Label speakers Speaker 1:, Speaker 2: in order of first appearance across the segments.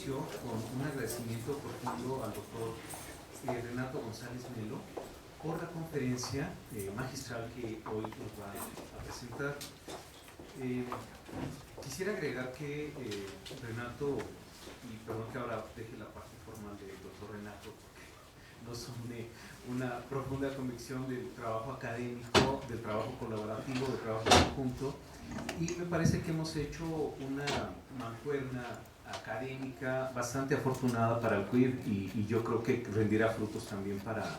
Speaker 1: inicio con un agradecimiento profundo al doctor Renato González Melo por la conferencia magistral que hoy nos va a presentar. Quisiera agregar que Renato, y perdón que ahora deje la parte formal del doctor Renato, porque nos une una profunda convicción del trabajo académico, del trabajo colaborativo, del trabajo conjunto, y me parece que hemos hecho una mancuerna académica bastante afortunada para el CUIR y yo creo que rendirá frutos también para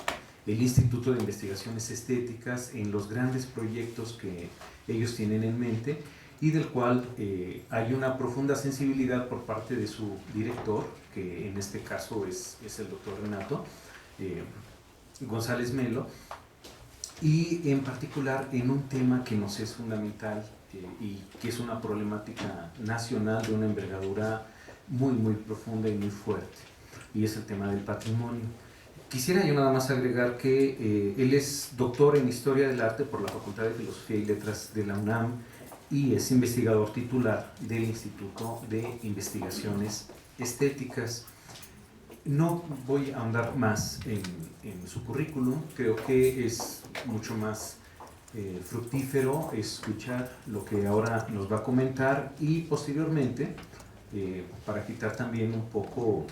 Speaker 1: el Instituto de Investigaciones Estéticas en los grandes proyectos que ellos tienen en mente y del cual hay una profunda sensibilidad por parte de su director, que en este caso es el doctor Renato González Melo, y en particular en un tema que nos es fundamental y que es una problemática nacional de una envergadura muy profunda y muy fuerte, y es el tema del patrimonio. Quisiera yo nada más agregar que él es doctor en Historia del Arte por la Facultad de Filosofía y Letras de la UNAM y es investigador titular del Instituto de Investigaciones Estéticas. No voy a ahondar más en su currículum, creo que es mucho más fructífero escuchar lo que ahora nos va a comentar y posteriormente, para quitar también un poco,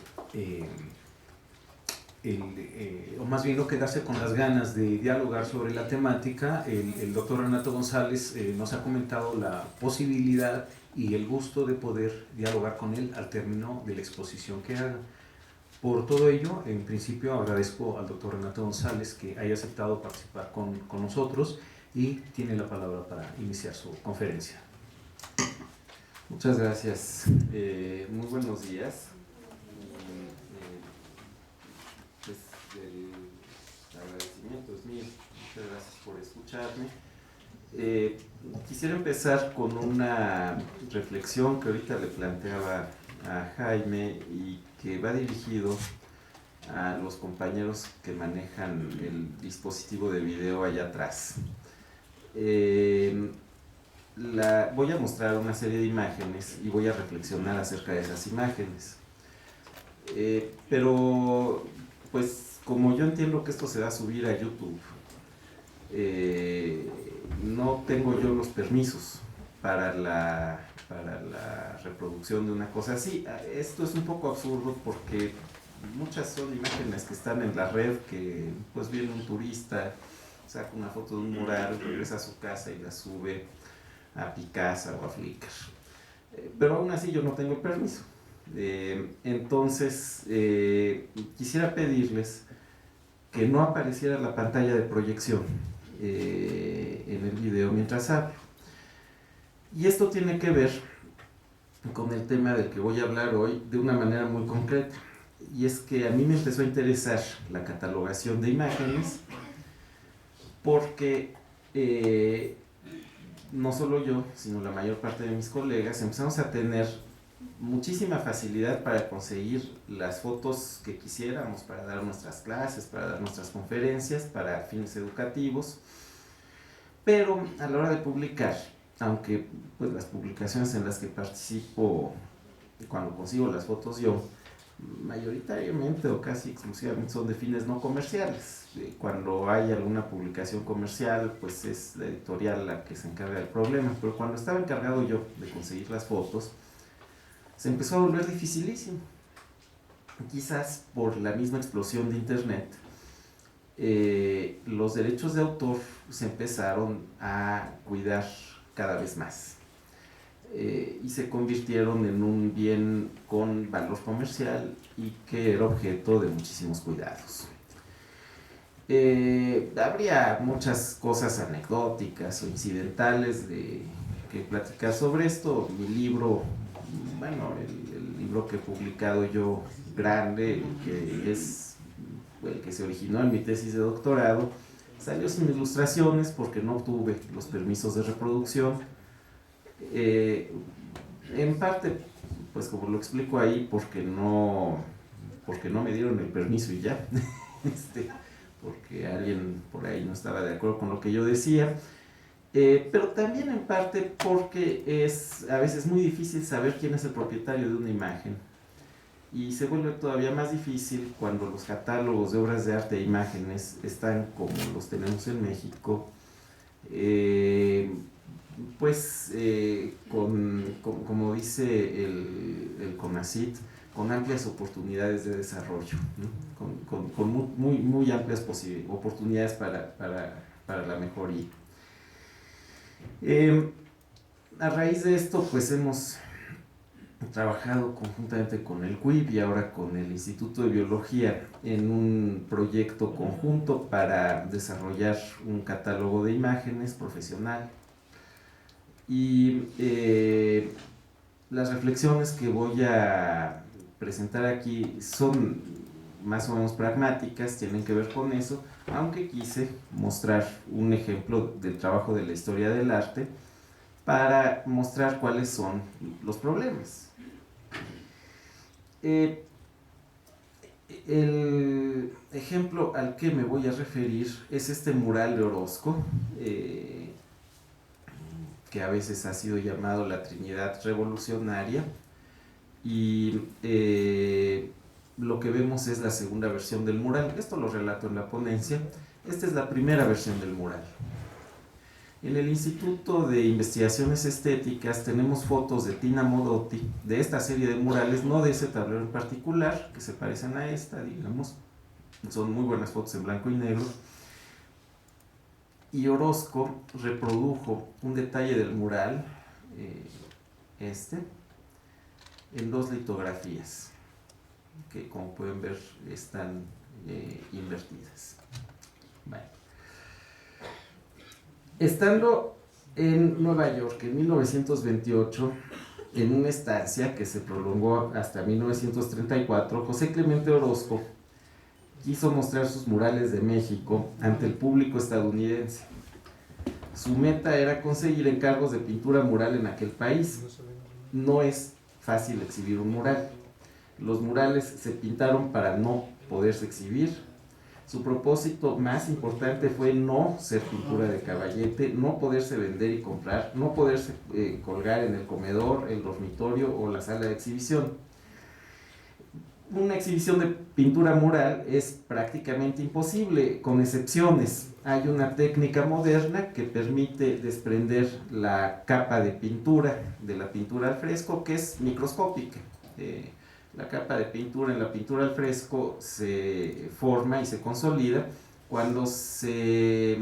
Speaker 1: o más bien no quedarse con las ganas de dialogar sobre la temática, el doctor Renato González nos ha comentado la posibilidad y el gusto de poder dialogar con él al término de la exposición que haga. Por todo ello, en principio agradezco al doctor Renato González que haya aceptado participar con nosotros y tiene la palabra para iniciar su conferencia.
Speaker 2: Muchas gracias. Muy buenos días. Pues el agradecimiento es mío. Muchas gracias por escucharme. Quisiera empezar con una reflexión que ahorita le planteaba a Jaime y que va dirigido a los compañeros que manejan el dispositivo de video allá atrás. Voy a mostrar una serie de imágenes y voy a reflexionar acerca de esas imágenes. Pero, pues, como yo entiendo que esto se va a subir a YouTube, no tengo yo los permisos para la reproducción de una cosa así. Esto es un poco absurdo porque muchas son imágenes que están en la red, que pues viene un turista, saca una foto de un mural, regresa a su casa y la sube a Picasa o a Flickr. Pero aún así yo no tengo el permiso. Entonces quisiera pedirles que no apareciera la pantalla de proyección en el video mientras hablo. Y esto tiene que ver con el tema del que voy a hablar hoy de una manera muy concreta. Y es que a mí me empezó a interesar la catalogación de imágenes porque no solo yo, sino la mayor parte de mis colegas empezamos a tener muchísima facilidad para conseguir las fotos que quisiéramos para dar nuestras clases, para dar nuestras conferencias, para fines educativos, pero a la hora de publicar, aunque pues, las publicaciones en las que participo, cuando consigo las fotos yo, mayoritariamente o casi exclusivamente son de fines no comerciales. Cuando hay alguna publicación comercial, pues es la editorial la que se encarga del problema, pero cuando estaba encargado yo de conseguir las fotos, se empezó a volver dificilísimo. Quizás por la misma explosión de internet, los derechos de autor se empezaron a cuidar cada vez más. Y se convirtieron en un bien con valor comercial y que era objeto de muchísimos cuidados. Habría muchas cosas anecdóticas o incidentales que platicar sobre esto. Mi libro, bueno, el libro que he publicado yo grande, que es el que se originó en mi tesis de doctorado, salió sin ilustraciones porque no obtuve los permisos de reproducción. En parte, pues como lo explico ahí, porque no me dieron el permiso y ya, porque alguien por ahí no estaba de acuerdo con lo que yo decía, pero también en parte porque es a veces muy difícil saber quién es el propietario de una imagen y se vuelve todavía más difícil cuando los catálogos de obras de arte e imágenes están como los tenemos en México, como dice el CONACYT, con amplias oportunidades de desarrollo, ¿no? Con muy amplias oportunidades para la mejoría. A raíz de esto, pues hemos trabajado conjuntamente con el CUIB y ahora con el Instituto de Biología en un proyecto conjunto para desarrollar un catálogo de imágenes profesional. Y las reflexiones que voy a presentar aquí son más o menos pragmáticas, tienen que ver con eso, aunque quise mostrar un ejemplo del trabajo de la historia del arte para mostrar cuáles son los problemas. El ejemplo al que me voy a referir es este mural de Orozco, que a veces ha sido llamado la Trinidad Revolucionaria, y lo que vemos es la segunda versión del mural. Esto lo relato en la ponencia. Esta es la primera versión del mural. En el Instituto de Investigaciones Estéticas tenemos fotos de Tina Modotti, de esta serie de murales, no de ese tablero en particular, que se parecen a esta, digamos. Son muy buenas fotos en blanco y negro. Y Orozco reprodujo un detalle del mural, en 2 litografías, que como pueden ver están invertidas. Bueno. Estando en Nueva York en 1928, en una estancia que se prolongó hasta 1934, José Clemente Orozco quiso mostrar sus murales de México ante el público estadounidense. Su meta era conseguir encargos de pintura mural en aquel país. No es fácil exhibir un mural. Los murales se pintaron para no poderse exhibir. Su propósito más importante fue no ser pintura de caballete, no poderse vender y comprar, no poderse colgar en el comedor, el dormitorio o la sala de exhibición. Una exhibición de pintura mural es prácticamente imposible, con excepciones. Hay una técnica moderna que permite desprender la capa de pintura de la pintura al fresco, que es microscópica. La capa de pintura en la pintura al fresco se forma y se consolida cuando se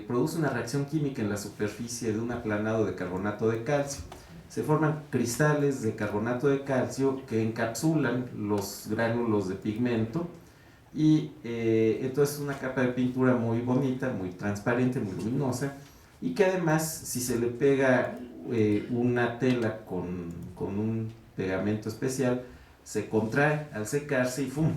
Speaker 2: produce una reacción química en la superficie de un aplanado de carbonato de calcio. Se forman cristales de carbonato de calcio que encapsulan los gránulos de pigmento y entonces es una capa de pintura muy bonita, muy transparente, muy luminosa, y que además, si se le pega una tela con un pegamento especial, se contrae al secarse y ¡fum!,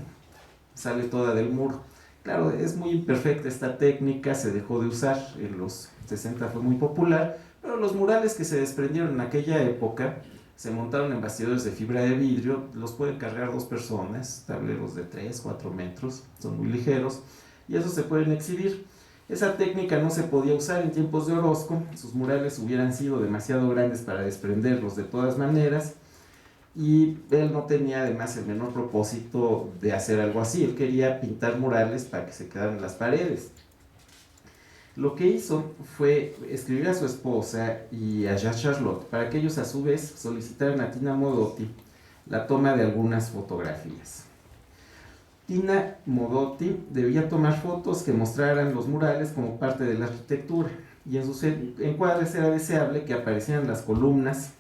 Speaker 2: sale toda del muro. Claro, es muy imperfecta esta técnica, se dejó de usar, en los 60 fue muy popular, pero los murales que se desprendieron en aquella época se montaron en bastidores de fibra de vidrio, los pueden cargar 2 personas, tableros de 3, 4 metros, son muy ligeros, y esos se pueden exhibir. Esa técnica no se podía usar en tiempos de Orozco, sus murales hubieran sido demasiado grandes para desprenderlos de todas maneras, y él no tenía además el menor propósito de hacer algo así. Él quería pintar murales para que se quedaran en las paredes. Lo que hizo fue escribir a su esposa y a Jacques Charlotte para que ellos a su vez solicitaran a Tina Modotti la toma de algunas fotografías. Tina Modotti debía tomar fotos que mostraran los murales como parte de la arquitectura, y en sus encuadres era deseable que aparecieran las columnas,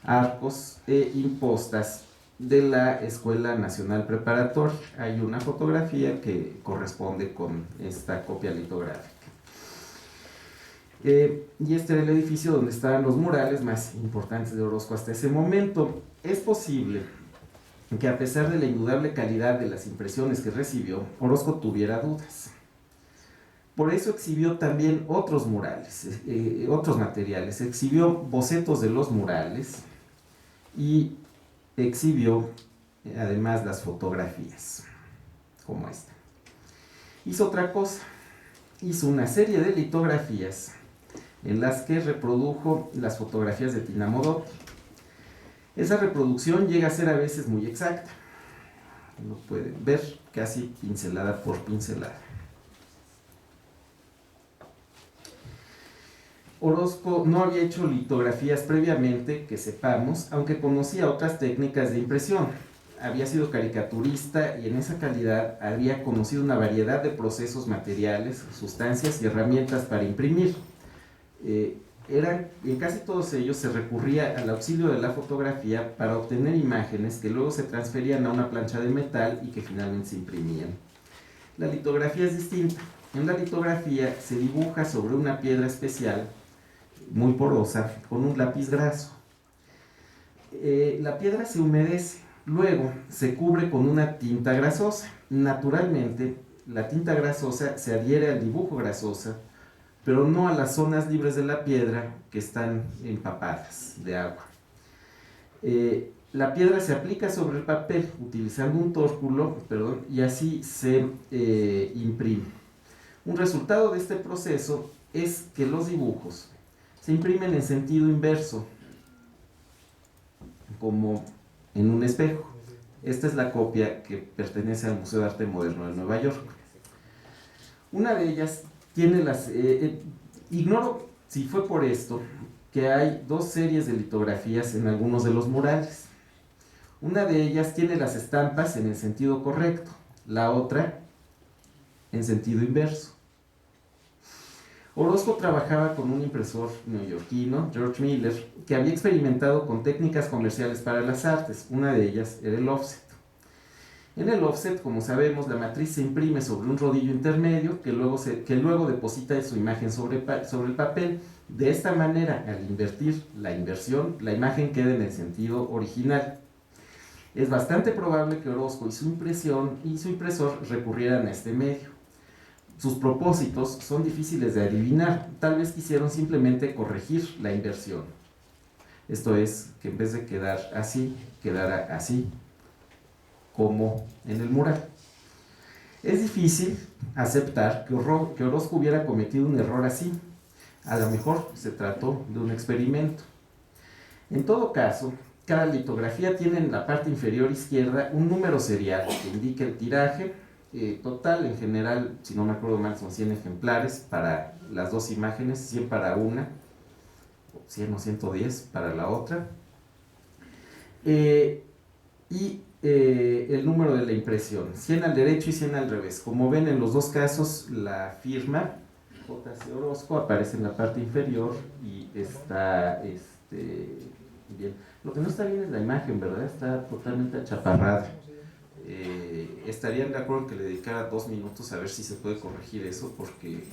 Speaker 2: arcos e impostas de la Escuela Nacional Preparatoria. Hay una fotografía que corresponde con esta copia litográfica. Y este era el edificio donde estaban los murales más importantes de Orozco hasta ese momento. Es posible que, a pesar de la indudable calidad de las impresiones que recibió, Orozco tuviera dudas. Por eso exhibió también otros murales, otros materiales. Exhibió bocetos de los murales y exhibió además las fotografías, como esta. Hizo otra cosa, hizo una serie de litografías en las que reprodujo las fotografías de Tina Modotti. Esa reproducción llega a ser a veces muy exacta. lo pueden ver, casi pincelada por pincelada. Orozco no había hecho litografías previamente, que sepamos, aunque conocía otras técnicas de impresión. Había sido caricaturista y en esa calidad había conocido una variedad de procesos materiales, sustancias y herramientas para imprimir. En casi todos ellos se recurría al auxilio de la fotografía para obtener imágenes que luego se transferían a una plancha de metal y que finalmente se imprimían. La litografía es distinta. En la litografía se dibuja sobre una piedra especial, muy porosa, con un lápiz graso. La piedra se humedece, luego se cubre con una tinta grasosa. Naturalmente, la tinta grasosa se adhiere al dibujo grasoso, pero no a las zonas libres de la piedra que están empapadas de agua. La piedra se aplica sobre el papel utilizando un tórculo, y así se imprime. Un resultado de este proceso es que los dibujos se imprimen en sentido inverso, como en un espejo. Esta es la copia que pertenece al Museo de Arte Moderno de Nueva York. Una de ellas tiene las... ignoro si fue por esto que hay dos series de litografías en algunos de los murales. Una de ellas tiene las estampas en el sentido correcto, la otra en sentido inverso. Orozco trabajaba con un impresor neoyorquino, George Miller, que había experimentado con técnicas comerciales para las artes. Una de ellas era el offset. En el offset, como sabemos, la matriz se imprime sobre un rodillo intermedio que luego deposita su imagen sobre el papel. De esta manera, al invertir la inversión, la imagen queda en el sentido original. Es bastante probable que Orozco y su impresor recurrieran a este medio. Sus propósitos son difíciles de adivinar. Tal vez quisieron simplemente corregir la inversión. Esto es, que en vez de quedar así, quedara así, como en el mural. Es difícil aceptar que Orozco hubiera cometido un error así. A lo mejor se trató de un experimento. En todo caso, cada litografía tiene en la parte inferior izquierda un número serial que indica el tiraje total. En general, si no me acuerdo mal, son 100 ejemplares para las dos imágenes, 100 para una, 100 o 110 para la otra. El número de la impresión, 100 al derecho y 100 al revés. Como ven, en los dos casos la firma J.C. Orozco aparece en la parte inferior y está bien. Lo que no está bien es la imagen, ¿verdad? Está totalmente achaparrada. Estarían de acuerdo que le dedicara 2 minutos a ver si se puede corregir eso, porque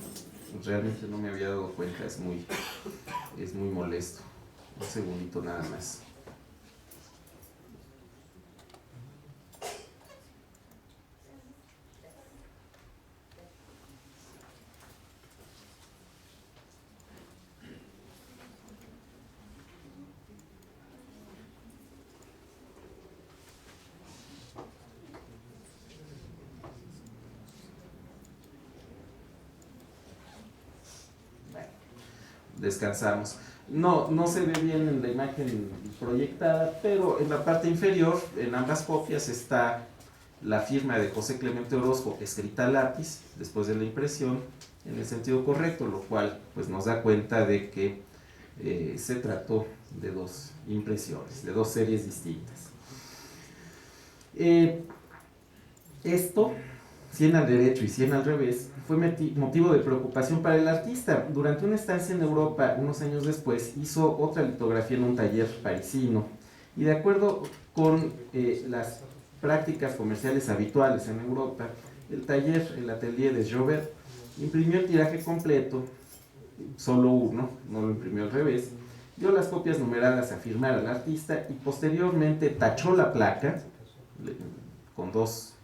Speaker 2: realmente no me había dado cuenta. Es muy molesto. Un segundito nada más. Descansamos. No se ve bien en la imagen proyectada, pero en la parte inferior, en ambas copias, está la firma de José Clemente Orozco escrita a lápiz después de la impresión en el sentido correcto, lo cual pues nos da cuenta de que se trató de dos impresiones, de dos series distintas. Esto, 100 al derecho y 100 al revés, fue motivo de preocupación para el artista. Durante una estancia en Europa, unos años después, hizo otra litografía en un taller parisino, y de acuerdo con las prácticas comerciales habituales en Europa, el atelier de Jaubert, imprimió el tiraje completo, solo uno, no lo imprimió al revés, dio las copias numeradas a firmar al artista y posteriormente tachó la placa con 2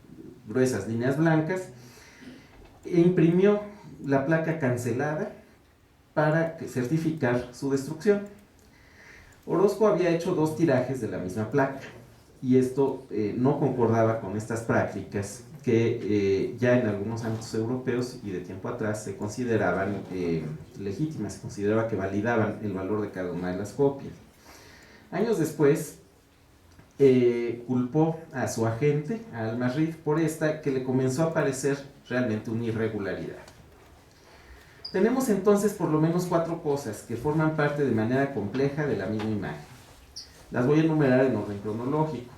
Speaker 2: gruesas líneas blancas e imprimió la placa cancelada para certificar su destrucción. Orozco había hecho 2 tirajes de la misma placa, y esto no concordaba con estas prácticas que ya en algunos ámbitos europeos y de tiempo atrás se consideraban legítimas, se consideraba que validaban el valor de cada una de las copias. Años después, culpó a su agente, a Almarriz, por esta que le comenzó a parecer realmente una irregularidad. Tenemos entonces por lo menos 4 cosas que forman parte de manera compleja de la misma imagen. Las voy a enumerar en orden cronológico.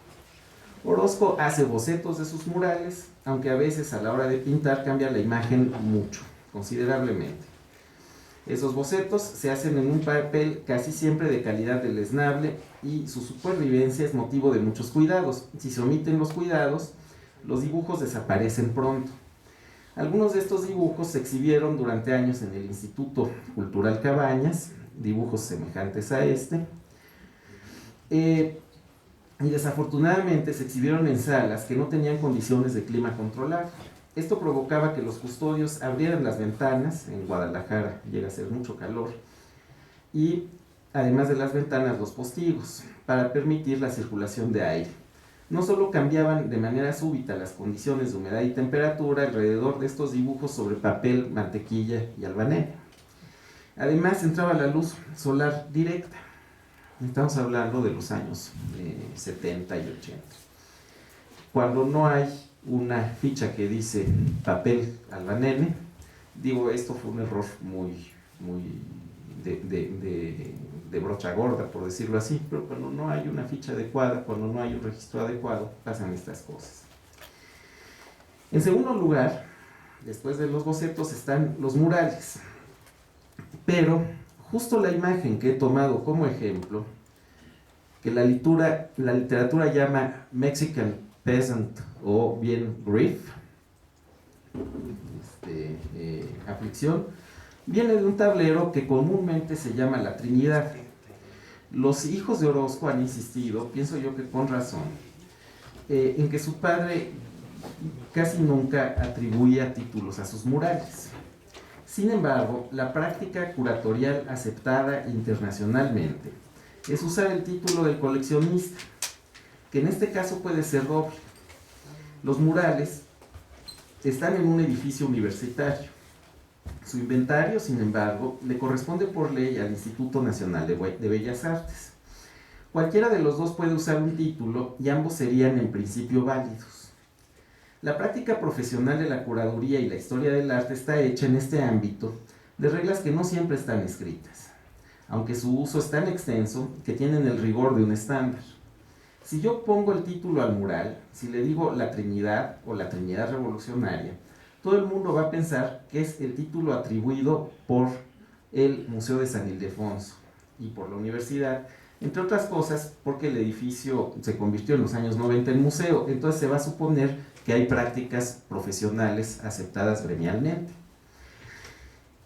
Speaker 2: Orozco hace bocetos de sus murales, aunque a veces a la hora de pintar cambia la imagen mucho, considerablemente. Esos bocetos se hacen en un papel casi siempre de calidad deleznable y su supervivencia es motivo de muchos cuidados. Si se omiten los cuidados, los dibujos desaparecen pronto. Algunos de estos dibujos se exhibieron durante años en el Instituto Cultural Cabañas, dibujos semejantes a este, y desafortunadamente se exhibieron en salas que no tenían condiciones de clima controlado. Esto provocaba que los custodios abrieran las ventanas, en Guadalajara llega a ser mucho calor, y además de las ventanas los postigos, para permitir la circulación de aire. No solo cambiaban de manera súbita las condiciones de humedad y temperatura alrededor de estos dibujos sobre papel, mantequilla y albanera. Además entraba la luz solar directa. Estamos hablando de los años 70 y 80. Cuando no hay una ficha que dice papel albanene, digo, esto fue un error muy de brocha gorda, por decirlo así, pero cuando no hay una ficha adecuada, cuando no hay un registro adecuado, pasan estas cosas. En segundo lugar, después de los bocetos están los murales, pero justo la imagen que he tomado como ejemplo, que la literatura llama Mexican Peasant o bien grief, aflicción, viene de un tablero que comúnmente se llama la Trinidad. Los hijos de Orozco han insistido, pienso yo que con razón, en que su padre casi nunca atribuía títulos a sus murales. Sin embargo, la práctica curatorial aceptada internacionalmente es usar el título del coleccionista, que en este caso puede ser doble. Los murales están en un edificio universitario. Su inventario, sin embargo, le corresponde por ley al Instituto Nacional de Bellas Artes. Cualquiera de los dos puede usar un título y ambos serían en principio válidos. La práctica profesional de la curaduría y la historia del arte está hecha en este ámbito de reglas que no siempre están escritas, aunque su uso es tan extenso que tienen el rigor de un estándar. Si yo pongo el título al mural, si le digo La Trinidad o La Trinidad Revolucionaria, todo el mundo va a pensar que es el título atribuido por el Museo de San Ildefonso y por la universidad, entre otras cosas porque el edificio se convirtió en los años 90 en museo, entonces se va a suponer que hay prácticas profesionales aceptadas gremialmente.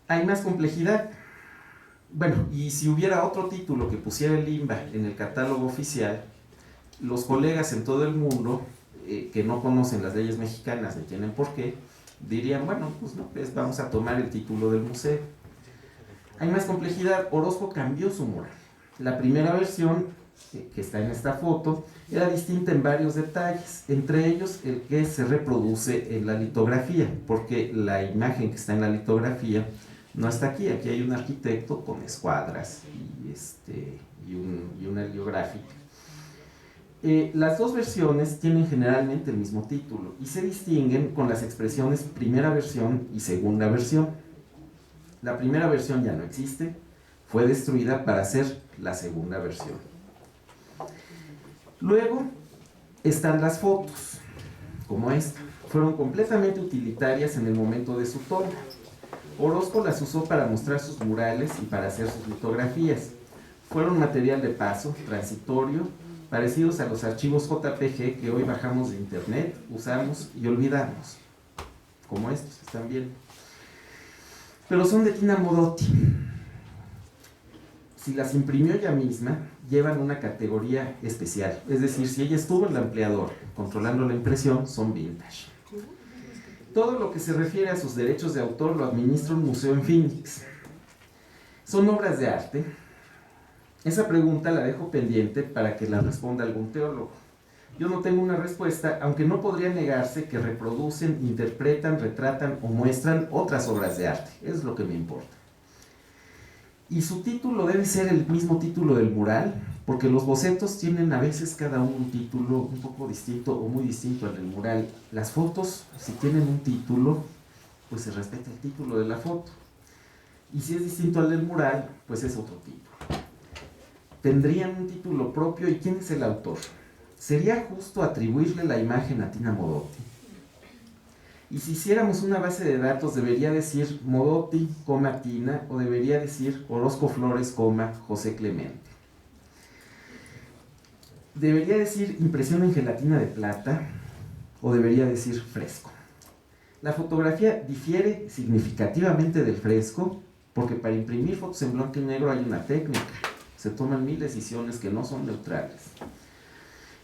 Speaker 2: Hay más complejidad. Bueno, y si hubiera otro título que pusiera el INBA en el catálogo oficial, los colegas en todo el mundo que no conocen las leyes mexicanas ni tienen por qué, dirían, bueno, pues no, pues vamos a tomar el título del museo. Hay más complejidad. Orozco cambió su mural. La primera versión, que está en esta foto, era distinta en varios detalles, entre ellos el que se reproduce en la litografía, porque la imagen que está en la litografía no está aquí. Aquí hay un arquitecto con escuadras y una heliográfica. Las dos versiones tienen generalmente el mismo título y se distinguen con las expresiones primera versión y segunda versión. La primera versión ya no existe, fue destruida para hacer la segunda versión. Luego están las fotos, como esta. Fueron completamente utilitarias en el momento de su toma. Orozco las usó para mostrar sus murales y para hacer sus litografías. Fueron material de paso, transitorio, parecidos a los archivos JPG que hoy bajamos de internet, usamos y olvidamos, como estos, están bien. Pero son de Tina Modotti. Si las imprimió ella misma, llevan una categoría especial, es decir, si ella estuvo en el ampliador controlando la impresión, son vintage. Todo lo que se refiere a sus derechos de autor lo administra un museo en Phoenix. ¿Son obras de arte? Esa pregunta la dejo pendiente para que la responda algún teólogo. Yo no tengo una respuesta, aunque no podría negarse que reproducen, interpretan, retratan o muestran otras obras de arte. Eso es lo que me importa. Y su título debe ser el mismo título del mural, porque los bocetos tienen a veces cada uno un título un poco distinto o muy distinto al del mural. Las fotos, si tienen un título, pues se respeta el título de la foto. Y si es distinto al del mural, pues es otro título. Tendrían un título propio, ¿y quién es el autor? ¿Sería justo atribuirle la imagen a Tina Modotti? Y si hiciéramos una base de datos, ¿debería decir Modotti, Tina, o debería decir Orozco Flores, José Clemente? ¿Debería decir impresión en gelatina de plata o debería decir fresco? La fotografía difiere significativamente del fresco porque para imprimir fotos en blanco y negro hay una técnica. Se toman 1000 decisiones que no son neutrales.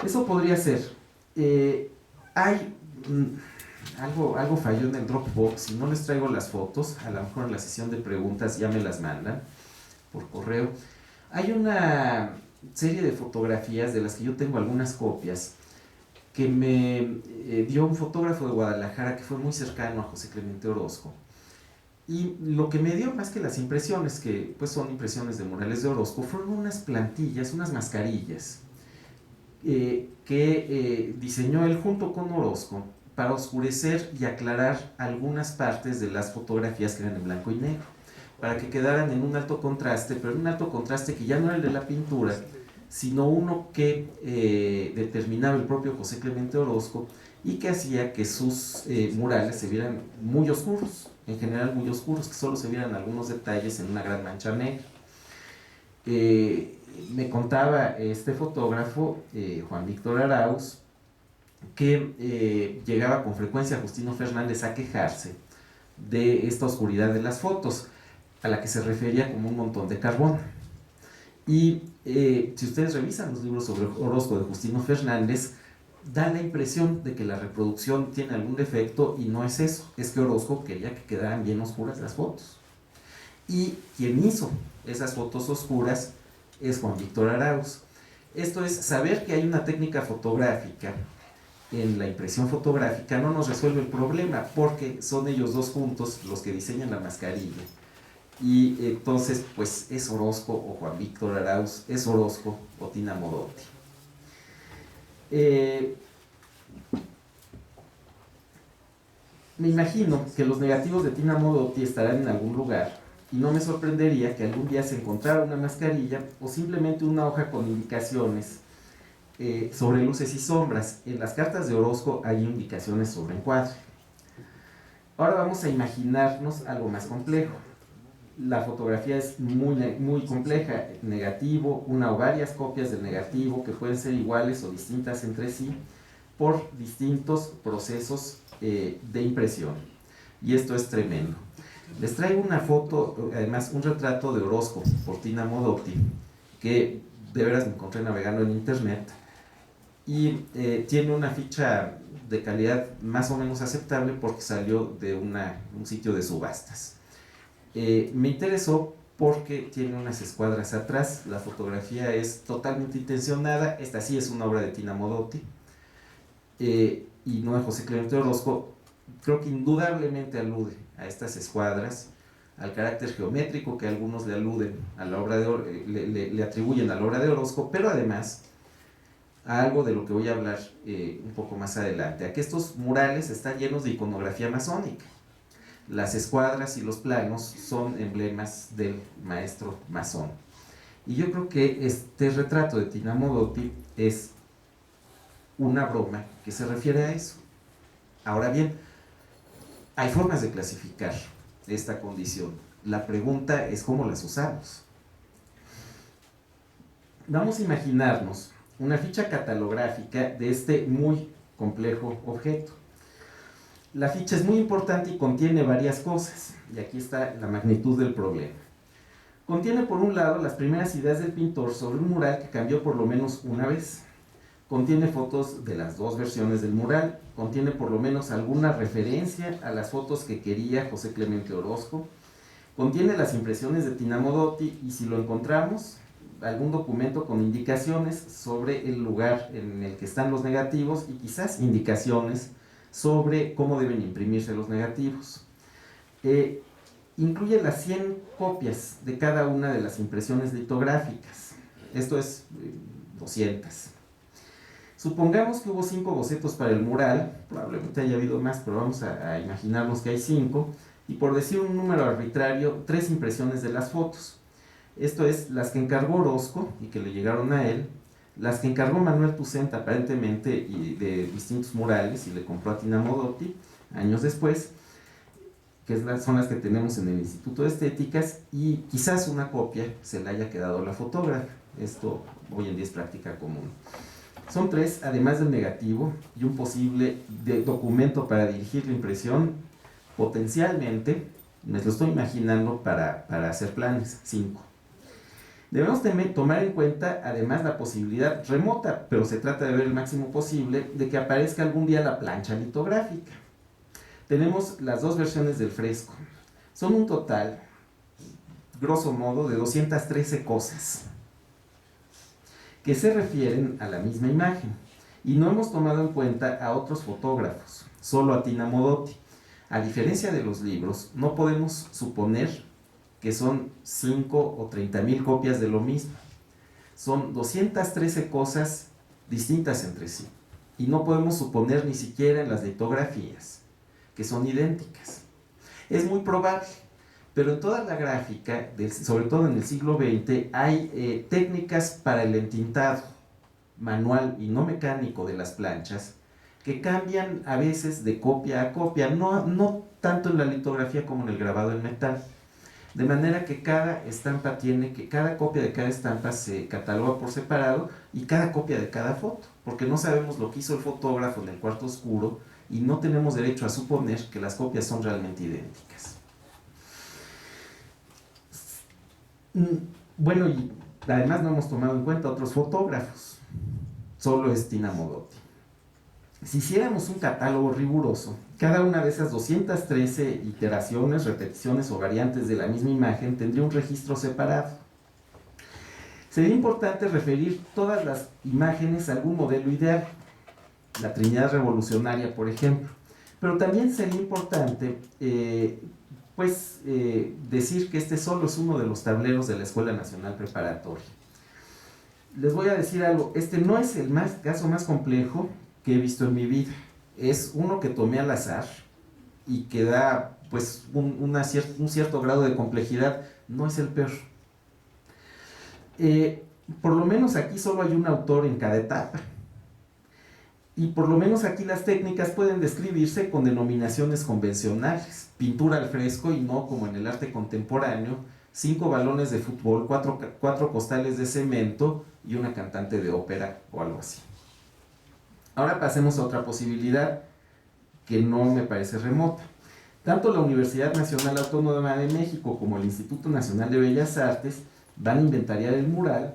Speaker 2: Eso podría ser. Hay algo falló en el Dropbox y no les traigo las fotos. A lo mejor en la sesión de preguntas ya me las mandan por correo. Hay una serie de fotografías de las que yo tengo algunas copias que me dio un fotógrafo de Guadalajara que fue muy cercano a José Clemente Orozco. Y lo que me dio, más que las impresiones, que pues son impresiones de murales de Orozco, fueron unas plantillas, unas mascarillas que diseñó él junto con Orozco para oscurecer y aclarar algunas partes de las fotografías que eran en blanco y negro, para que quedaran en un alto contraste, pero en un alto contraste que ya no era el de la pintura, sino uno que determinaba el propio José Clemente Orozco y que hacía que sus murales se vieran muy oscuros, en general muy oscuros, que solo se vieran algunos detalles en una gran mancha negra. Me contaba este fotógrafo, Juan Víctor Arauz, que llegaba con frecuencia a Justino Fernández a quejarse de esta oscuridad de las fotos, a la que se refería como un montón de carbón. Y si ustedes revisan los libros sobre Orozco de Justino Fernández, da la impresión de que la reproducción tiene algún defecto, y no es eso, es que Orozco quería que quedaran bien oscuras las fotos. Y quien hizo esas fotos oscuras es Juan Víctor Arauz. Esto es, saber que hay una técnica fotográfica en la impresión fotográfica no nos resuelve el problema, porque son ellos dos juntos los que diseñan la mascarilla. Y entonces, pues, es Orozco o Juan Víctor Arauz, es Orozco o Tina Modotti. Me imagino que los negativos de Tina Modotti estarán en algún lugar, y no me sorprendería que algún día se encontrara una mascarilla o simplemente una hoja con indicaciones sobre luces y sombras. En las cartas de Orozco hay indicaciones sobre encuadre. Ahora vamos a imaginarnos algo más complejo. La fotografía es muy compleja, negativo, una o varias copias del negativo que pueden ser iguales o distintas entre sí por distintos procesos de impresión. Y esto es tremendo. Les traigo una foto, además un retrato de Orozco por Tina Modotti, que de veras me encontré navegando en internet, y tiene una ficha de calidad más o menos aceptable porque salió de un sitio de subastas. Me interesó porque tiene unas escuadras atrás, la fotografía es totalmente intencionada, esta sí es una obra de Tina Modotti y no de José Clemente Orozco. Creo que indudablemente alude a estas escuadras, al carácter geométrico que algunos le aluden a la obra le atribuyen a la obra de Orozco, pero además a algo de lo que voy a hablar un poco más adelante, a que estos murales están llenos de iconografía masónica. Las escuadras y los planos son emblemas del maestro masón. Y yo creo que este retrato de Tina Modotti es una broma que se refiere a eso. Ahora bien, hay formas de clasificar esta condición. La pregunta es cómo las usamos. Vamos a imaginarnos una ficha catalográfica de este muy complejo objeto. La ficha es muy importante y contiene varias cosas, y aquí está la magnitud del problema. Contiene, por un lado, las primeras ideas del pintor sobre un mural que cambió por lo menos una vez. Contiene fotos de las dos versiones del mural, contiene por lo menos alguna referencia a las fotos que quería José Clemente Orozco, contiene las impresiones de Tina Modotti y, si lo encontramos, algún documento con indicaciones sobre el lugar en el que están los negativos y quizás indicaciones sobre cómo deben imprimirse los negativos. Incluye las 100 copias de cada una de las impresiones litográficas. esto es 200. Supongamos que hubo 5 bocetos para el mural, probablemente haya habido más, pero vamos a imaginarnos que hay 5, y por decir un número arbitrario, 3 impresiones de las fotos. Esto es, las que encargó Orozco y que le llegaron a él, las que encargó Manuel Tucent aparentemente y de distintos murales y le compró a Tina Modotti años después, que son las que tenemos en el Instituto de Estéticas, y quizás una copia se le haya quedado a la fotógrafa. Esto hoy en día es práctica común. Son 3, además del negativo y un posible documento para dirigir la impresión, potencialmente, me lo estoy imaginando para hacer planes, 5. Debemos tomar en cuenta además la posibilidad remota, pero se trata de ver el máximo posible, de que aparezca algún día la plancha litográfica. Tenemos las 2 versiones del fresco. Son un total, grosso modo, de 213 cosas que se refieren a la misma imagen. Y no hemos tomado en cuenta a otros fotógrafos, solo a Tina Modotti. A diferencia de los libros, no podemos suponer que son 5 o 30,000 copias de lo mismo. Son 213 cosas distintas entre sí. Y no podemos suponer ni siquiera en las litografías que son idénticas. Es muy probable, pero en toda la gráfica, sobre todo en el siglo XX, hay técnicas para el entintado manual y no mecánico de las planchas que cambian a veces de copia a copia, no tanto en la litografía como en el grabado en metal. De manera que cada copia de cada estampa se cataloga por separado y cada copia de cada foto, porque no sabemos lo que hizo el fotógrafo en el cuarto oscuro y no tenemos derecho a suponer que las copias son realmente idénticas. Bueno, y además no hemos tomado en cuenta otros fotógrafos, solo es Tina Modotti. Si hiciéramos un catálogo riguroso, cada una de esas 213 iteraciones, repeticiones o variantes de la misma imagen tendría un registro separado. Sería importante referir todas las imágenes a algún modelo ideal, la Trinidad Revolucionaria, por ejemplo. Pero también sería importante decir que este solo es uno de los tableros de la Escuela Nacional Preparatoria. Les voy a decir algo, este no es el caso más complejo que he visto en mi vida. Es uno que tomé al azar y que da pues un cierto grado de complejidad. No es el peor. Por lo menos aquí solo hay un autor en cada etapa. Y por lo menos aquí las técnicas pueden describirse con denominaciones convencionales. Pintura al fresco y no como en el arte contemporáneo, 5 balones de fútbol, 4 costales de cemento y una cantante de ópera o algo así. Ahora pasemos a otra posibilidad que no me parece remota. Tanto la Universidad Nacional Autónoma de México como el Instituto Nacional de Bellas Artes van a inventariar el mural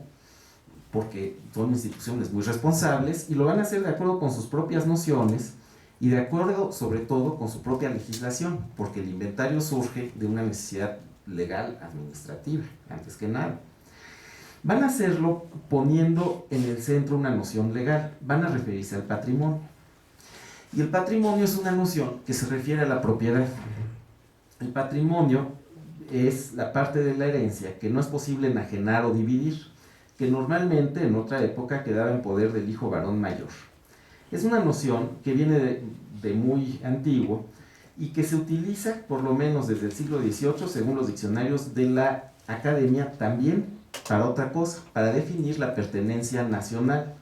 Speaker 2: porque son instituciones muy responsables y lo van a hacer de acuerdo con sus propias nociones y de acuerdo sobre todo con su propia legislación, porque el inventario surge de una necesidad legal administrativa, antes que nada. Van a hacerlo poniendo en el centro una noción legal, van a referirse al patrimonio. Y el patrimonio es una noción que se refiere a la propiedad. El patrimonio es la parte de la herencia que no es posible enajenar o dividir, que normalmente en otra época quedaba en poder del hijo varón mayor. Es una noción que viene de muy antiguo y que se utiliza por lo menos desde el siglo XVIII, según los diccionarios de la Academia, también para otra cosa, para definir la pertenencia nacional.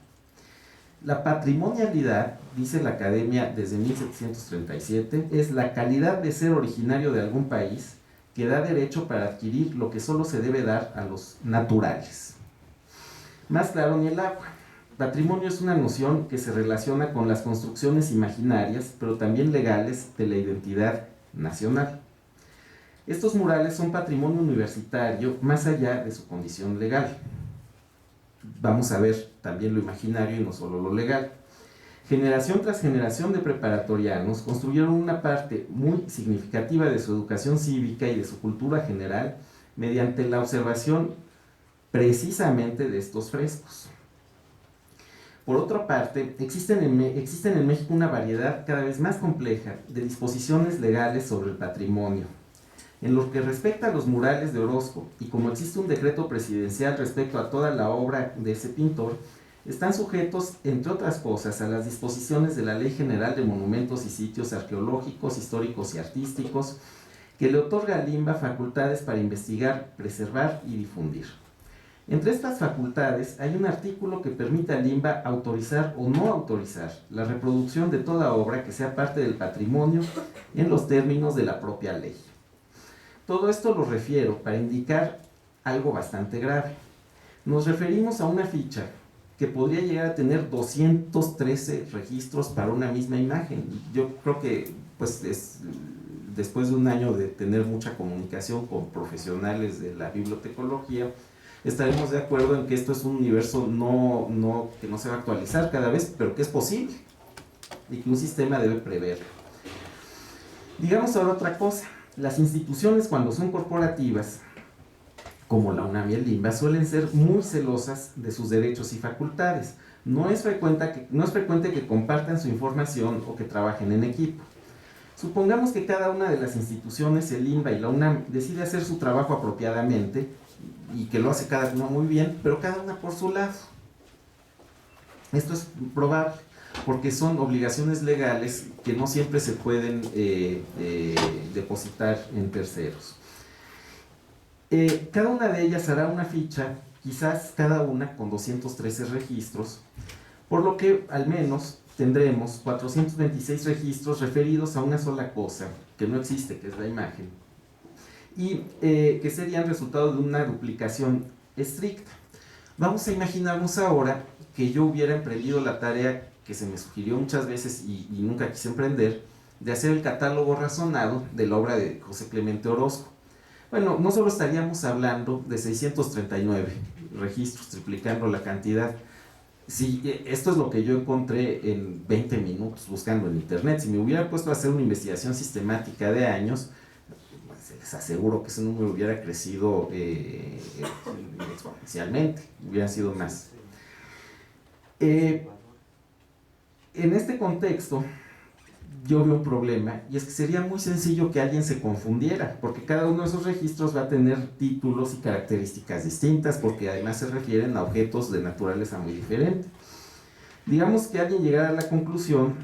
Speaker 2: La patrimonialidad, dice la Academia desde 1737, es la calidad de ser originario de algún país que da derecho para adquirir lo que solo se debe dar a los naturales. Más claro ni el agua. Patrimonio es una noción que se relaciona con las construcciones imaginarias, pero también legales, de la identidad nacional. Estos murales son patrimonio universitario más allá de su condición legal. Vamos a ver también lo imaginario y no solo lo legal. Generación tras generación de preparatorianos construyeron una parte muy significativa de su educación cívica y de su cultura general mediante la observación precisamente de estos frescos. Por otra parte, existen en México una variedad cada vez más compleja de disposiciones legales sobre el patrimonio. En lo que respecta a los murales de Orozco, y como existe un decreto presidencial respecto a toda la obra de ese pintor, están sujetos, entre otras cosas, a las disposiciones de la Ley General de Monumentos y Sitios Arqueológicos, Históricos y Artísticos, que le otorga al INBA facultades para investigar, preservar y difundir. Entre estas facultades hay un artículo que permite al INBA autorizar o no autorizar la reproducción de toda obra que sea parte del patrimonio en los términos de la propia ley. Todo esto lo refiero para indicar algo bastante grave. Nos referimos a una ficha que podría llegar a tener 213 registros para una misma imagen. Yo creo que pues después de un año de tener mucha comunicación con profesionales de la bibliotecología, estaremos de acuerdo en que esto es un universo que no se va a actualizar cada vez, pero que es posible y que un sistema debe prever. Digamos ahora otra cosa. Las instituciones, cuando son corporativas, como la UNAM y el INBA, suelen ser muy celosas de sus derechos y facultades. No es frecuente que compartan su información o que trabajen en equipo. Supongamos que cada una de las instituciones, el INBA y la UNAM, decide hacer su trabajo apropiadamente y que lo hace cada una muy bien, pero cada una por su lado. Esto es probable porque son obligaciones legales que no siempre se pueden depositar en terceros. Cada una de ellas hará una ficha, quizás cada una con 213 registros, por lo que al menos tendremos 426 registros referidos a una sola cosa, que no existe, que es la imagen, y que serían resultado de una duplicación estricta. Vamos a imaginarnos ahora que yo hubiera emprendido la tarea que se me sugirió muchas veces y nunca quise emprender, de hacer el catálogo razonado de la obra de José Clemente Orozco. Bueno, no solo estaríamos hablando de 639 registros, triplicando la cantidad. Si esto es lo que yo encontré en 20 minutos buscando en internet, si me hubiera puesto a hacer una investigación sistemática de años, pues les aseguro que ese número hubiera crecido exponencialmente, hubieran sido más. En este contexto, yo veo un problema, y es que sería muy sencillo que alguien se confundiera, porque cada uno de esos registros va a tener títulos y características distintas, porque además se refieren a objetos de naturaleza muy diferente. Digamos que alguien llegara a la conclusión,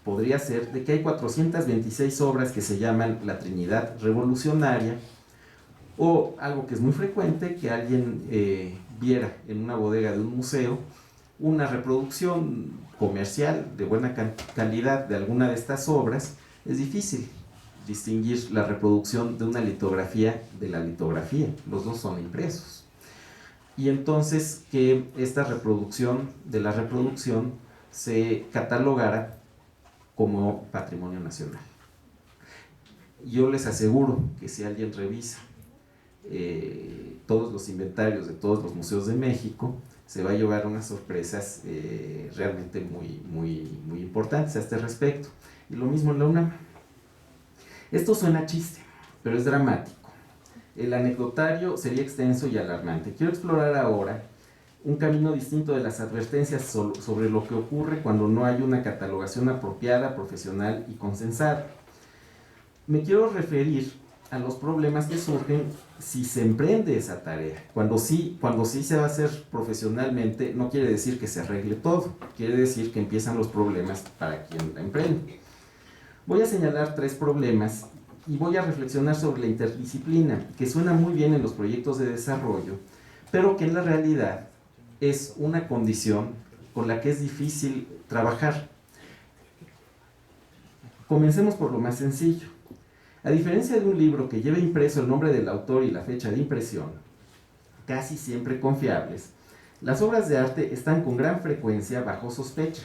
Speaker 2: podría ser, de que hay 426 obras que se llaman la Trinidad Revolucionaria, o algo que es muy frecuente, que alguien viera en una bodega de un museo una reproducción comercial de buena calidad de alguna de estas obras. Es difícil distinguir la reproducción de una litografía de la litografía, los dos son impresos. Y entonces que esta reproducción de la reproducción se catalogara como patrimonio nacional. Yo les aseguro que si alguien revisa todos los inventarios de todos los museos de México, se va a llevar unas sorpresas realmente muy importantes a este respecto. Y lo mismo en la UNAM. Esto suena chiste, pero es dramático. El anecdotario sería extenso y alarmante. Quiero explorar ahora un camino distinto de las advertencias sobre lo que ocurre cuando no hay una catalogación apropiada, profesional y consensada. Me quiero referir a los problemas que surgen si se emprende esa tarea. Cuando sí se va a hacer profesionalmente, no quiere decir que se arregle todo, quiere decir que empiezan los problemas para quien la emprende. Voy a señalar 3 problemas y voy a reflexionar sobre la interdisciplina, que suena muy bien en los proyectos de desarrollo, pero que en la realidad es una condición con la que es difícil trabajar. Comencemos por lo más sencillo. A diferencia de un libro que lleva impreso el nombre del autor y la fecha de impresión, casi siempre confiables, las obras de arte están con gran frecuencia bajo sospecha.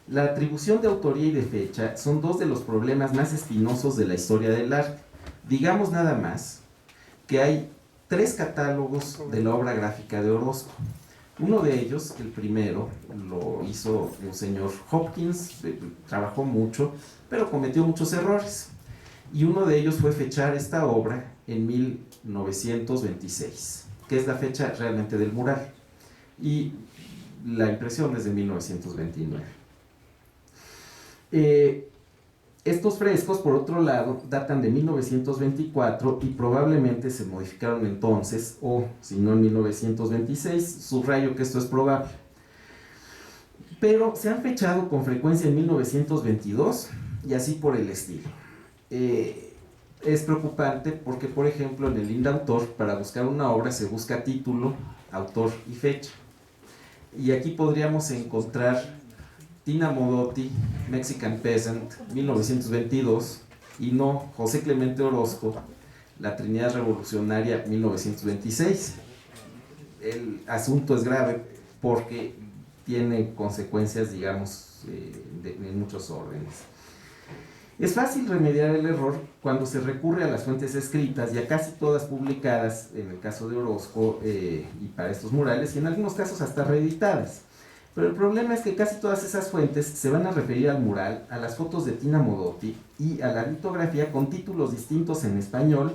Speaker 2: La atribución de autoría y de fecha son 2 de los problemas más espinosos de la historia del arte. Digamos nada más que hay 3 catálogos de la obra gráfica de Orozco. Uno de ellos, el primero, lo hizo un señor Hopkins, trabajó mucho, pero cometió muchos errores. Y uno de ellos fue fechar esta obra en 1926, que es la fecha realmente del mural, y la impresión es de 1929. Estos frescos, por otro lado, datan de 1924 y probablemente se modificaron entonces, o si no en 1926, subrayo que esto es probable. Pero se han fechado con frecuencia en 1922 y así por el estilo. Es preocupante porque, por ejemplo, en el INDAUTOR, para buscar una obra se busca título, autor y fecha. Y aquí podríamos encontrar Tina Modotti, Mexican Peasant, 1922, y no José Clemente Orozco, La Trinidad Revolucionaria, 1926. El asunto es grave porque tiene consecuencias, digamos, en muchos órdenes. Es fácil remediar el error cuando se recurre a las fuentes escritas, ya casi todas publicadas, en el caso de Orozco, y para estos murales, y en algunos casos hasta reeditadas. Pero el problema es que casi todas esas fuentes se van a referir al mural, a las fotos de Tina Modotti y a la litografía con títulos distintos en español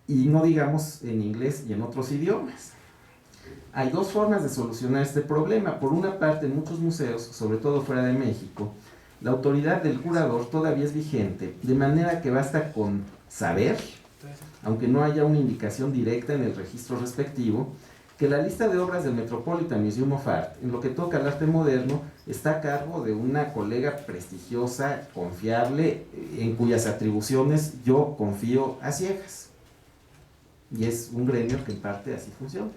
Speaker 2: y no digamos en inglés y en otros idiomas. Hay dos formas de solucionar este problema. Por una parte, en muchos museos, sobre todo fuera de México, la autoridad del curador todavía es vigente, de manera que basta con saber, aunque no haya una indicación directa en el registro respectivo, que la lista de obras del Metropolitan Museum of Art, en lo que toca al arte moderno, está a cargo de una colega prestigiosa, confiable, en cuyas atribuciones yo confío a ciegas. Y es un gremio que en parte así funciona.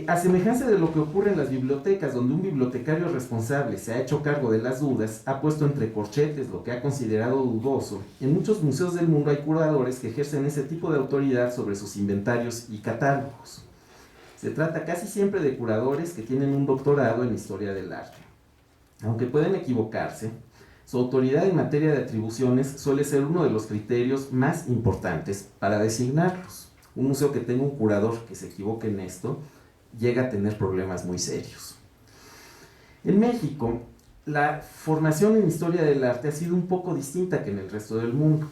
Speaker 2: A semejanza de lo que ocurre en las bibliotecas, donde un bibliotecario responsable se ha hecho cargo de las dudas, ha puesto entre corchetes lo que ha considerado dudoso, en muchos museos del mundo hay curadores que ejercen ese tipo de autoridad sobre sus inventarios y catálogos. Se trata casi siempre de curadores que tienen un doctorado en historia del arte. Aunque pueden equivocarse, su autoridad en materia de atribuciones suele ser uno de los criterios más importantes para designarlos. Un museo que tenga un curador que se equivoque en esto llega a tener problemas muy serios. En México, la formación en historia del arte ha sido un poco distinta que en el resto del mundo.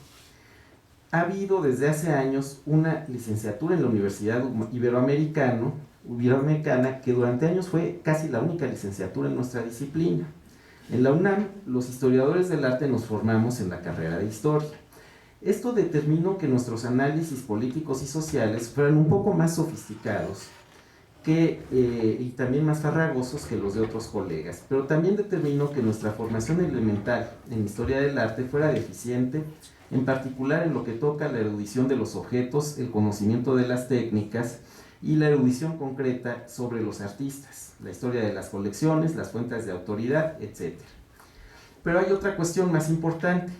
Speaker 2: Ha habido desde hace años una licenciatura en la Universidad Iberoamericana que durante años fue casi la única licenciatura en nuestra disciplina. En la UNAM, los historiadores del arte nos formamos en la carrera de historia. Esto determinó que nuestros análisis políticos y sociales fueran un poco más sofisticados y también más farragosos que los de otros colegas, pero también determinó que nuestra formación elemental en historia del arte fuera deficiente, en particular en lo que toca a la erudición de los objetos, el conocimiento de las técnicas y la erudición concreta sobre los artistas, la historia de las colecciones, las fuentes de autoridad, etc. Pero hay otra cuestión más importante.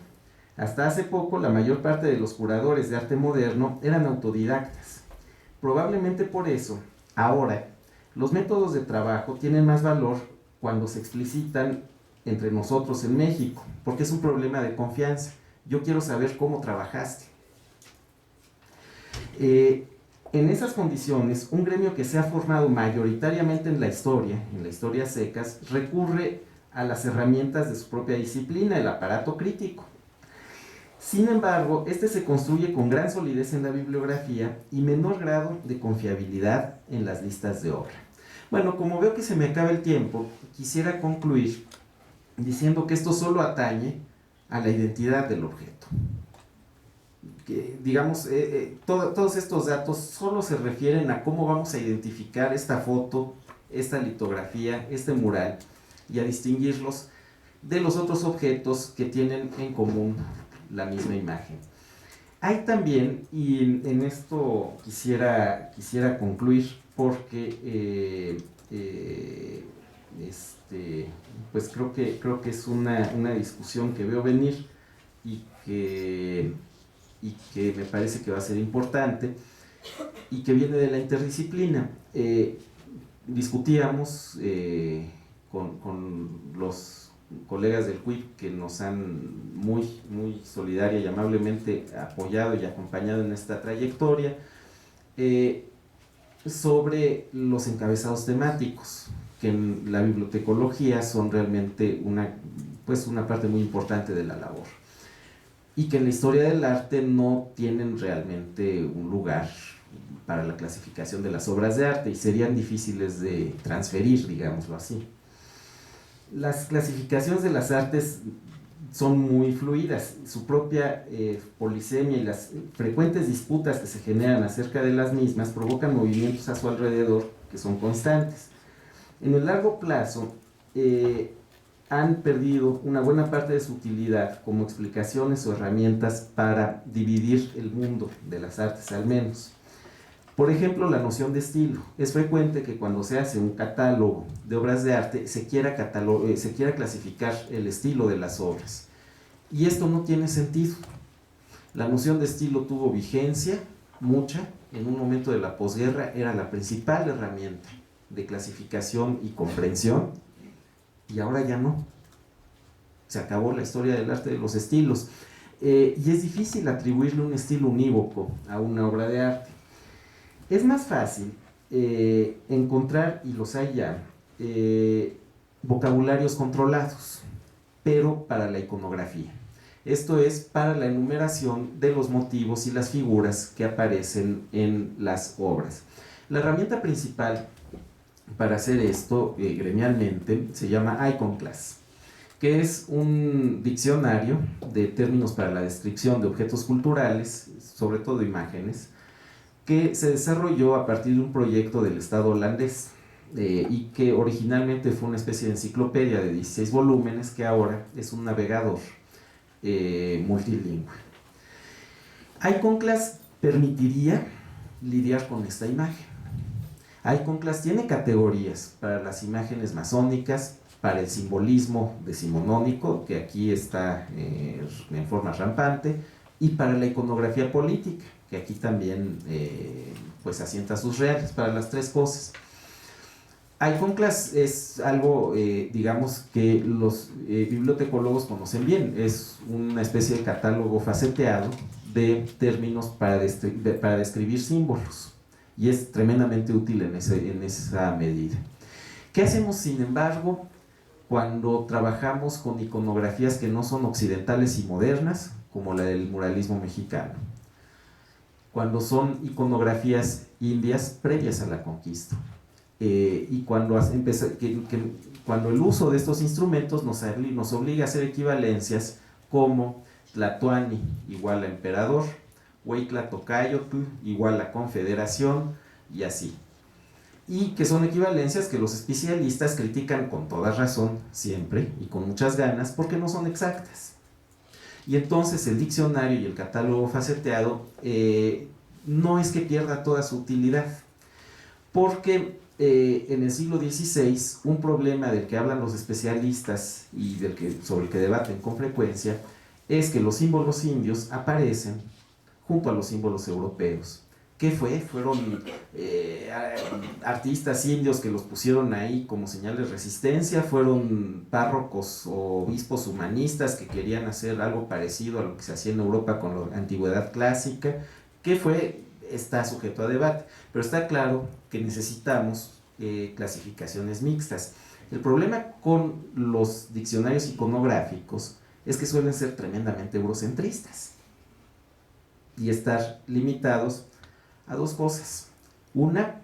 Speaker 2: Hasta hace poco la mayor parte de los curadores de arte moderno eran autodidactas. Probablemente por eso, ahora, los métodos de trabajo tienen más valor cuando se explicitan entre nosotros en México, porque es un problema de confianza. Yo quiero saber cómo trabajaste. En esas condiciones, un gremio que se ha formado mayoritariamente en la historia secas, recurre a las herramientas de su propia disciplina, el aparato crítico. Sin embargo, este se construye con gran solidez en la bibliografía y menor grado de confiabilidad en las listas de obra. Bueno, como veo que se me acaba el tiempo, quisiera concluir diciendo que esto solo atañe a la identidad del objeto. Que, digamos, todos estos datos solo se refieren a cómo vamos a identificar esta foto, esta litografía, este mural, y a distinguirlos de los otros objetos que tienen en común la misma imagen. Hay también, y en esto quisiera concluir, porque pues creo que es una discusión que veo venir y que me parece que va a ser importante y que viene de la interdisciplina. Discutíamos con los colegas del CUIP que nos han muy solidaria y amablemente apoyado y acompañado en esta trayectoria, sobre los encabezados temáticos, que en la bibliotecología son realmente una parte muy importante de la labor, y que en la historia del arte no tienen realmente un lugar para la clasificación de las obras de arte y serían difíciles de transferir, digámoslo así. Las clasificaciones de las artes son muy fluidas. Su propia polisemia y las frecuentes disputas que se generan acerca de las mismas provocan movimientos a su alrededor que son constantes. En el largo plazo, han perdido una buena parte de su utilidad como explicaciones o herramientas para dividir el mundo de las artes al menos. Por ejemplo, la noción de estilo. Es frecuente que cuando se hace un catálogo de obras de arte se quiera clasificar el estilo de las obras. Y esto no tiene sentido. La noción de estilo tuvo vigencia, mucha, en un momento de la posguerra era la principal herramienta de clasificación y comprensión, y ahora ya no. Se acabó la historia del arte de los estilos. Y es difícil atribuirle un estilo unívoco a una obra de arte. Es más fácil encontrar, y los hay ya, vocabularios controlados, pero para la iconografía. Esto es para la enumeración de los motivos y las figuras que aparecen en las obras. La herramienta principal para hacer esto gremialmente se llama Iconclass, que es un diccionario de términos para la descripción de objetos culturales, sobre todo imágenes, que se desarrolló a partir de un proyecto del Estado holandés y que originalmente fue una especie de enciclopedia de 16 volúmenes que ahora es un navegador multilingüe. Iconclass permitiría lidiar con esta imagen. Iconclass tiene categorías para las imágenes masónicas, para el simbolismo decimonónico, que aquí está en forma rampante, y para la iconografía política, que aquí también pues asienta sus reales, para las tres cosas. Iconclass es algo, digamos, que los bibliotecólogos conocen bien. Es una especie de catálogo faceteado de términos para describir símbolos, y es tremendamente útil en esa medida. ¿Qué hacemos, sin embargo, cuando trabajamos con iconografías que no son occidentales y modernas, como la del muralismo mexicano? Cuando son iconografías indias previas a la conquista. Y cuando el uso de estos instrumentos nos obliga a hacer equivalencias como Tlatoani igual a emperador, Hueytla-Tocayotl igual a confederación, y así. Y que son equivalencias que los especialistas critican con toda razón, siempre, y con muchas ganas, porque no son exactas. Y entonces el diccionario y el catálogo faceteado no es que pierda toda su utilidad, porque en el siglo XVI un problema del que hablan los especialistas y sobre el que debaten con frecuencia es que los símbolos indios aparecen junto a los símbolos europeos. ¿Qué fue? Fueron artistas indios que los pusieron ahí como señal de resistencia, fueron párrocos o obispos humanistas que querían hacer algo parecido a lo que se hacía en Europa con la antigüedad clásica. ¿Qué fue? Está sujeto a debate, pero está claro que necesitamos clasificaciones mixtas. El problema con los diccionarios iconográficos es que suelen ser tremendamente eurocentristas y estar limitados a dos cosas. Una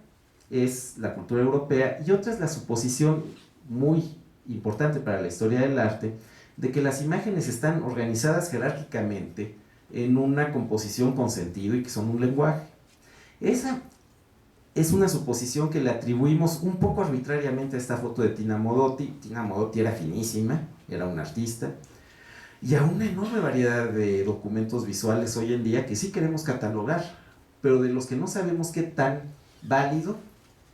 Speaker 2: es la cultura europea y otra es la suposición muy importante para la historia del arte de que las imágenes están organizadas jerárquicamente en una composición con sentido y que son un lenguaje. Esa es una suposición que le atribuimos un poco arbitrariamente a esta foto de Tina Modotti. Tina Modotti era finísima, era una artista, y a una enorme variedad de documentos visuales hoy en día que sí queremos catalogar, pero de los que no sabemos qué tan válido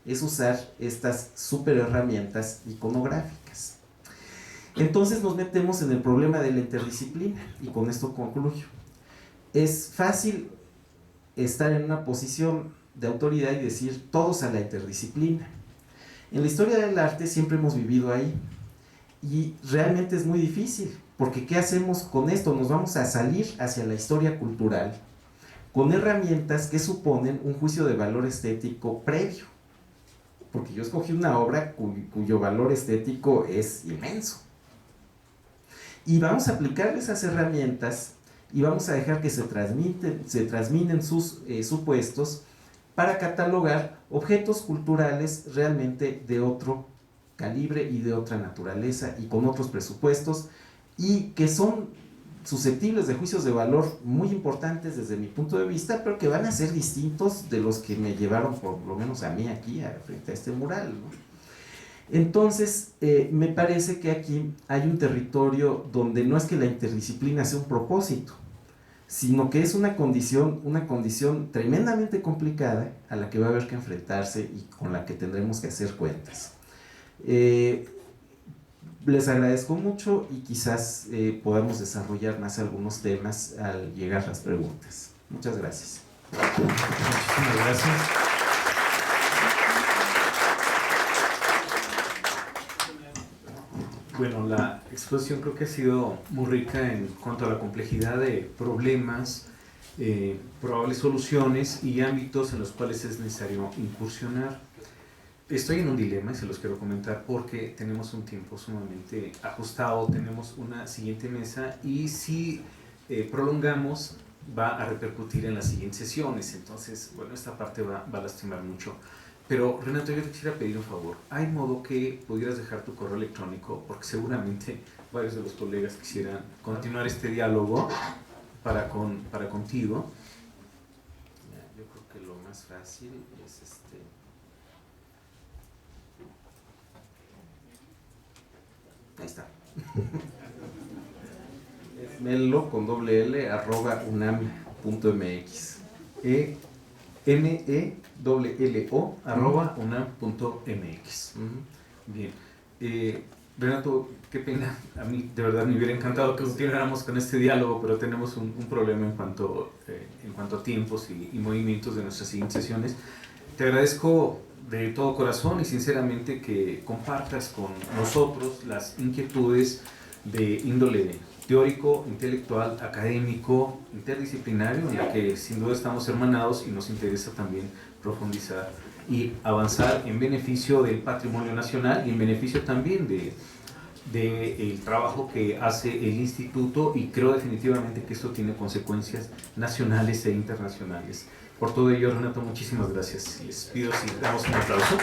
Speaker 2: es usar estas super herramientas iconográficas. Entonces nos metemos en el problema de la interdisciplina, y con esto concluyo. Es fácil estar en una posición de autoridad y decir todos a la interdisciplina. En la historia del arte siempre hemos vivido ahí, y realmente es muy difícil, porque ¿qué hacemos con esto? Nos vamos a salir hacia la historia cultural con herramientas que suponen un juicio de valor estético previo, porque yo escogí una obra cuyo valor estético es inmenso, y vamos a aplicar esas herramientas y vamos a dejar que se transminen sus supuestos para catalogar objetos culturales realmente de otro calibre y de otra naturaleza y con otros presupuestos y que son susceptibles de juicios de valor muy importantes desde mi punto de vista, pero que van a ser distintos de los que me llevaron, por lo menos a mí aquí, frente a este mural, ¿no? Entonces, me parece que aquí hay un territorio donde no es que la interdisciplina sea un propósito, sino que es una condición tremendamente complicada a la que va a haber que enfrentarse y con la que tendremos que hacer cuentas. Les agradezco mucho y quizás podamos desarrollar más algunos temas al llegar a las preguntas. Muchas gracias.
Speaker 1: Muchísimas gracias. Bueno, la exposición creo que ha sido muy rica en cuanto a la complejidad de problemas, probables soluciones y ámbitos en los cuales es necesario incursionar. Estoy en un dilema y se los quiero comentar porque tenemos un tiempo sumamente ajustado, tenemos una siguiente mesa y si prolongamos va a repercutir en las siguientes sesiones, entonces, bueno, esta parte va a lastimar mucho. Pero Renato, yo te quisiera pedir un favor. ¿Hay modo que pudieras dejar tu correo electrónico? Porque seguramente varios de los colegas quisieran continuar este diálogo para contigo.
Speaker 2: Yo creo que lo más fácil es Ahí está. Es melo con doble L @unam.mx.
Speaker 1: MELLO@unam.mx. Bien. Renato, qué pena, a mí de verdad me hubiera encantado que continuáramos con este diálogo, pero tenemos un problema en cuanto a tiempos y movimientos de nuestras siguientes sesiones. Te agradezco de todo corazón y sinceramente que compartas con nosotros las inquietudes de índole teórico, intelectual, académico, interdisciplinario, en la que sin duda estamos hermanados y nos interesa también profundizar y avanzar en beneficio del patrimonio nacional y en beneficio también del trabajo que hace el instituto, y creo definitivamente que esto tiene consecuencias nacionales e internacionales. Por todo ello, Renato, muchísimas gracias. Les pido si damos un aplauso.